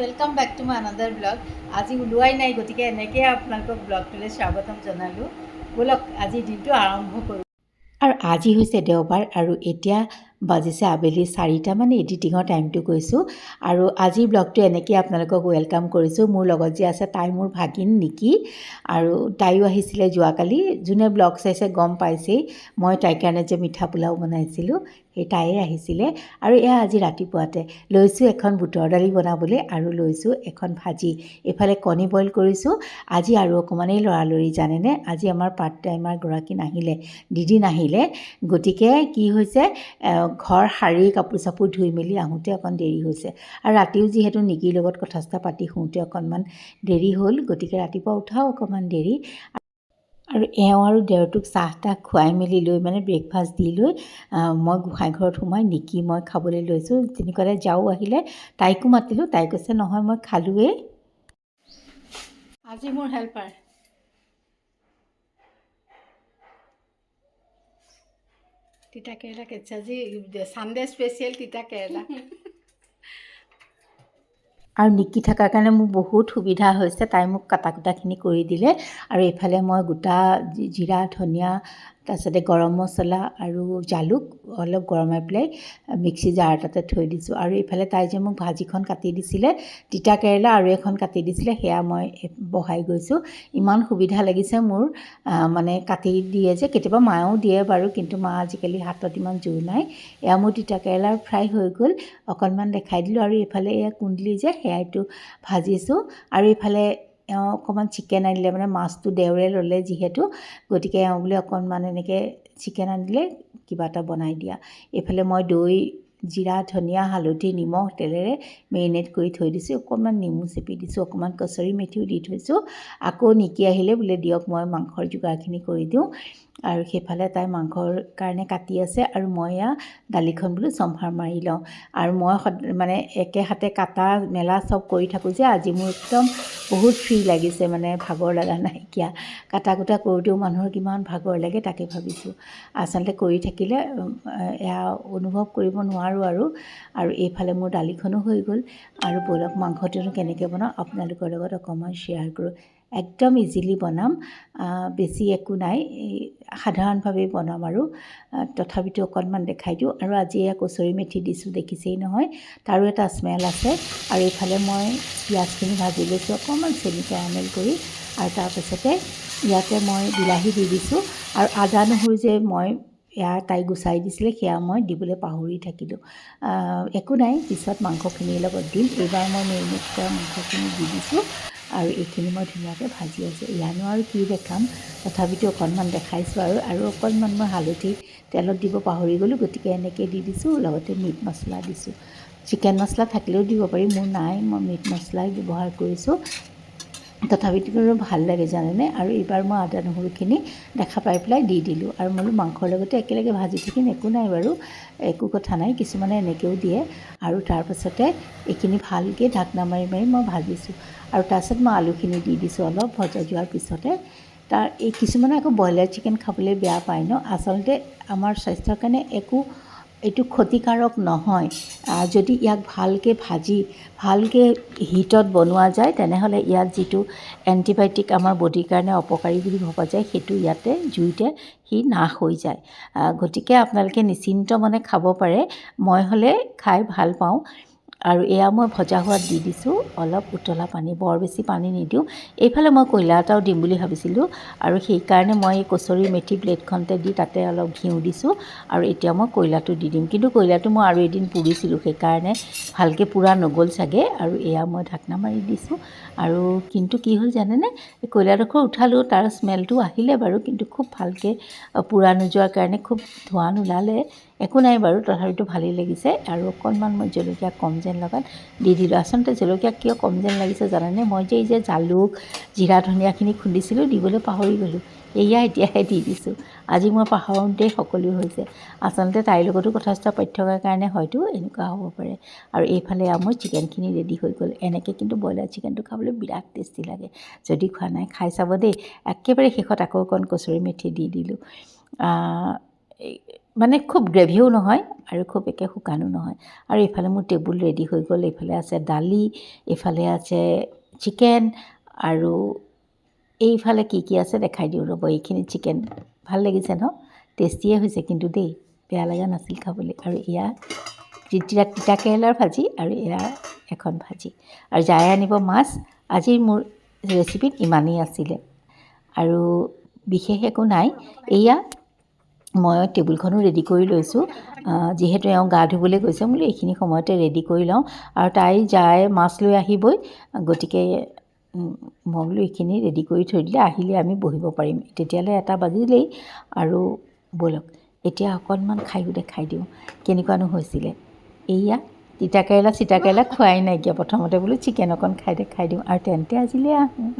Welcome back to my another blog. आज ओलोৱাই নাই গতিকে এনেকৈ আপোনালোকক ব্লগটোলৈ স্বাগতম জনালোঁ। ব'লক আজি দিনটো আৰম্ভ কৰোঁ। আৰু আজি হৈছে দেওবাৰ আৰু এতিয়া বাজিছে আবেলি 4টা মানে এডিটিঙৰ টাইমটো কৈছোঁ। আৰু আজিৰ ব্লগটো এনেকৈ আপোনালোকক ৱেলকাম কৰিছোঁ। মোৰ লগত যে আছে তাই মোৰ ভাগিন নিকি, আৰু তাইও আহিছিলে যোৱাকালি। যোনে ব্লগ চাইছে গম পাইছেই মই তাইৰ কাৰণে যে মিঠা পোলাও বনাইছিলোঁ, সেই তাইয়ে আহিছিলে। আৰু এয়া আজি ৰাতিপুৱাতে লৈছোঁ এখন বুটৰ দালি বনাবলৈ আৰু লৈছোঁ এখন ভাজি, এইফালে কণী বইল কৰিছোঁ। আজি আৰু অকণমানেই লৰালৰি জানেনে, আজি আমাৰ পাৰ্ট টাইমাৰ গৰাকী নাহিলে, দিদি নাহিলে, গতিকে কি হৈছে ঘৰ সাৰি কাপোৰ চাপোৰ ধুই মেলি আহোঁতে অকণ দেৰি হৈছে। আৰু ৰাতিও যিহেতু নিকিৰ লগত কথা চথা পাতি শুওঁতে অকণমান দেৰি হ'ল, গতিকে ৰাতিপুৱা উঠাও অকণমান দেৰি। আৰু এওঁ আৰু দেওৰটোক চাহ তাহ খুৱাই মেলি লৈ মানে ব্ৰেকফাষ্ট দি লৈ মই গোঁসাই ঘৰত সোমাই নিকি মই খাবলৈ লৈছোঁ। তেনেকুৱাতে যাও আহিলে, তাইকো মাতিলোঁ, তাই কৈছে নহয় মই খালোঁৱেই। আজি মোৰ হেল্পাৰ তিতা কেৰেলা কেটছা, আজি ছানডে স্পেচিয়েল তিতা কেৰেলা। আৰু নিকি থকাৰ কাৰণে মোৰ বহুত সুবিধা হৈছে, তাই মোক কাটা কুটাখিনি কৰি দিলে। আৰু এইফালে মই গোটা জিৰা ধনিয়া তাৰপিছতে গৰম মছলা আৰু জালুক অলপ গৰমাই পেলাই মিক্সি জাৰ এটাতে থৈ দিছোঁ। আৰু এইফালে তাই যে মোক ভাজিখন কাটি দিছিলে, তিতা কেৰেলা আৰু এখন কাটি দিছিলে, সেয়া মই বহাই গৈছোঁ। ইমান সুবিধা লাগিছে মোৰ, মানে কাটি দিয়ে যে, কেতিয়াবা মায়েও দিয়ে বাৰু, কিন্তু মা আজিকালি হাতত ইমান জোৰ নাই। এয়া মোৰ তিতা কেৰেলাৰ ফ্ৰাই হৈ গ'ল, অকণমান দেখাই দিলোঁ। আৰু এইফালে এয়া কুন্দলি যে সেয়াইটো ভাজিছোঁ। আৰু এইফালে এওঁ অকণমান চিকেন আনিলে, মানে মাছটো দেওৰে ল'লে যিহেতু, গতিকে এওঁ বোলে অকণমান এনেকৈ চিকেন আনিলে কিবা এটা বনাই দিয়া। এইফালে মই দৈ জিৰা ধনিয়া হালধি নিমখ তেলেৰে মেৰিনেট কৰি থৈ দিছোঁ, অকণমান নেমু চেপি দিছোঁ, অকণমান কচুৰি মেথিও দি থৈছোঁ। আকৌ নিকি আহিলে বোলে দিয়ক মই মাংসৰ যোগাৰখিনি কৰি দিওঁ। আৰু সেইফালে তাই মাংসৰ কাৰণে কাটি আছে, আৰু মই এয়া দালিখন বোলো চম্ভাৰ মাৰি লওঁ। আৰু মই মানে একে হাতে কাটা মেলা চব কৰি থাকোঁ যে, আজি মোৰ একদম বহুত ফ্ৰী লাগিছে, মানে ভাগৰ লগা নাইকিয়া। কাটা কুটা কৰোঁতেও মানুহৰ কিমান ভাগৰ লাগে তাকে ভাবিছোঁ। আচলতে কৰি থাকিলে এয়া অনুভৱ কৰিব নোৱাৰোঁ আৰু এইফালে মোৰ দালিখনো হৈ গ'ল। আৰু ব'লক মাংসটোনো কেনেকৈ বনাওঁ আপোনালোকৰ লগত অকণমান শ্বেয়াৰ কৰোঁ। একদম ইজিলি বনাম, বেছি একো নাই, সাধাৰণভাৱেই বনাম। আৰু তথাপিতো অকণমান দেখাই দিওঁ। আৰু আজি এয়া কচুৰি মেথি দিছোঁ, দেখিছেই নহয়, তাৰো এটা স্মেল আছে। আৰু এইফালে মই পিঁয়াজখিনি ভাজি লৈছোঁ অকণমান চেনি কেৰামেল কৰি। আৰু তাৰপিছতে ইয়াতে মই বিলাহী দি দিছোঁ। আৰু আদা নহৰু যে মই এয়া তাই গুচাই দিছিলে, সেয়া মই দিবলৈ পাহৰি থাকিলোঁ। একো নাই, পিছত মাংসখিনিৰ লগত দিম। এইবাৰ মই মেৰিনেট কৰা মাংসখিনি দি দিছোঁ। আৰু এইখিনি মই ধুনীয়াকৈ ভাজি আছোঁ। ইয়ানো আৰু কি দেখাম, তথাপিতো অকণমান দেখাইছোঁ। আৰু অকণমান মই হালধি তেলত দিব পাহৰি গ'লোঁ, গতিকে এনেকৈ দি দিছোঁ। লগতে মিট মছলা দিছোঁ, চিকেন মছলা থাকিলেও দিব পাৰি, মোৰ নাই, মই মিট মছলাই ব্যৱহাৰ কৰিছোঁ। তথাপিতো ভাল লাগে জানেনে। আৰু এইবাৰ মই আদা নহৰুখিনি দেখা পাই পেলাই দি দিলোঁ। আৰু মই মাংসৰ লগতে একেলগে ভাজি থাকিম, একো নাই বাৰু, একো কথা নাই, কিছুমানে এনেকৈও দিয়ে। আৰু তাৰপাছতে এইখিনি ভালকৈ ঢাকনা মাৰি মাৰি মই ভাজিছোঁ। আৰু তাৰপিছত মই আলুখিনি দি দিছোঁ অলপ ভজা যোৱাৰ পিছতে। এই কিছুমানে আকৌ ব্ৰইলাৰ চিকেন খাবলৈ বেয়া পায় ন, আচলতে আমাৰ স্বাস্থ্যৰ কাৰণে এইটো ক্ষতিকাৰক নহয়। যদি ইয়াক ভালকৈ ভাজি ভালকৈ হিটত বনোৱা যায়, তেনেহ'লে ইয়াত যিটো এণ্টিবায়'টিক আমাৰ বডিৰ কাৰণে অপকাৰী বুলি ভবা যায়, সেইটো ইয়াতে জুইতে সি নাশ হৈ যায়। গতিকে আপোনালোকে নিশ্চিন্ত মনে খাব পাৰে, মই হ'লে খাই ভাল পাওঁ। আৰু এয়া মই ভজা হোৱাত দি দিছোঁ অলপ উতলা পানী, বৰ বেছি পানী নিদিওঁ। এইফালে মই কয়লা এটাও দিম বুলি ভাবিছিলোঁ, আৰু সেইকাৰণে মই কচুৰি মেথি প্লেটখনতে দি তাতে অলপ ঘিউ দিছোঁ। আৰু এতিয়া মই কয়লাটো দি দিম, কিন্তু কয়লাটো মই আৰু এদিন পুৰিছিলোঁ, সেইকাৰণে ভালকৈ পুৰা নগ'ল চাগে। আৰু এয়া মই ঢাকনা মাৰি দিছোঁ। আৰু কিন্তু কি হ'ল জানেনে, এই কয়লাডোখৰ উঠালোঁ, তাৰ স্মেলটো আহিলে বাৰু, কিন্তু খুব ভালকৈ পুৰা নোযোৱাৰ কাৰণে খুব ধোঁৱা নোলালে। একো নাই বাৰু, তথাপিতো ভালেই লাগিছে। আৰু অকণমান মই জলকীয়া কম যেন লগাত দি দিলোঁ। আচলতে জলকীয়া কিয় কম যেন লাগিছে জানেনে, মই যে এই যে জালুক জিৰা ধনিয়াখিনি খুন্দিছিলোঁ, দিবলৈ পাহৰি গ'লোঁ। এয়া এতিয়াহে দি দিছোঁ। আজি মই পাহৰোঁতেই সকলো হৈছে। আচলতে তাইৰ লগতো কথা চথা পাতি থকাৰ কাৰণে হয়তো এনেকুৱা হ'ব পাৰে। আৰু এইফালে মোৰ চিকেনখিনি ৰেডি হৈ গ'ল। এনেকৈ কিন্তু ব্ৰইলাৰ চিকেনটো খাবলৈ বিৰাট টেষ্টি লাগে, যদি খোৱা নাই খাই চাব দেই। একেবাৰে শেষত আকৌ অকণ কচুৰি মেথি দি দিলোঁ। মানে খুব গ্ৰেভিও নহয় আৰু খুব একে শুকানো নহয়। আৰু এইফালে মোৰ টেবুল ৰেডি হৈ গ'ল। এইফালে আছে দালি, এইফালে আছে চিকেন, আৰু এইফালে কি কি আছে দেখাই দিওঁ ৰ'ব। এইখিনি চিকেন ভাল লাগিছে ন? টেষ্টিয়ে হৈছে কিন্তু দেই, বেয়া লগা নাছিল খাবলৈ। আৰু এয়া তিতা কেৰেলাৰ ভাজি, আৰু এয়া এখন ভাজি, আৰু যাই আনিব মাছ। আজিৰ মোৰ ৰেচিপিত ইমানেই আছিলে আৰু বিশেষ একো নাই। এয়া মই টেবুলখনো ৰেডি কৰি লৈছোঁ। যিহেতু এওঁ গা ধুবলৈ গৈছে, বোলো এইখিনি সময়তে ৰেডি কৰি লওঁ, আৰু তাই যাই মাছ লৈ আহিবই, গতিকে মই বোলো এইখিনি ৰেডি কৰি থৈ দিলে আহিলে আমি বহিব পাৰিম। তেতিয়ালৈ 1টা বাজিলেই। আৰু ব'লক এতিয়া অকণমান খায়ো দেখাই দিওঁ কেনেকুৱানো হৈছিলে। এইয়া তিতাকেৰেলা খোৱাই নাইকিয়া, প্ৰথমতে বোলো চিকেন অকণ খাই দেখাই দিওঁ, আৰু তেন্তে আজিলৈ আহোঁ।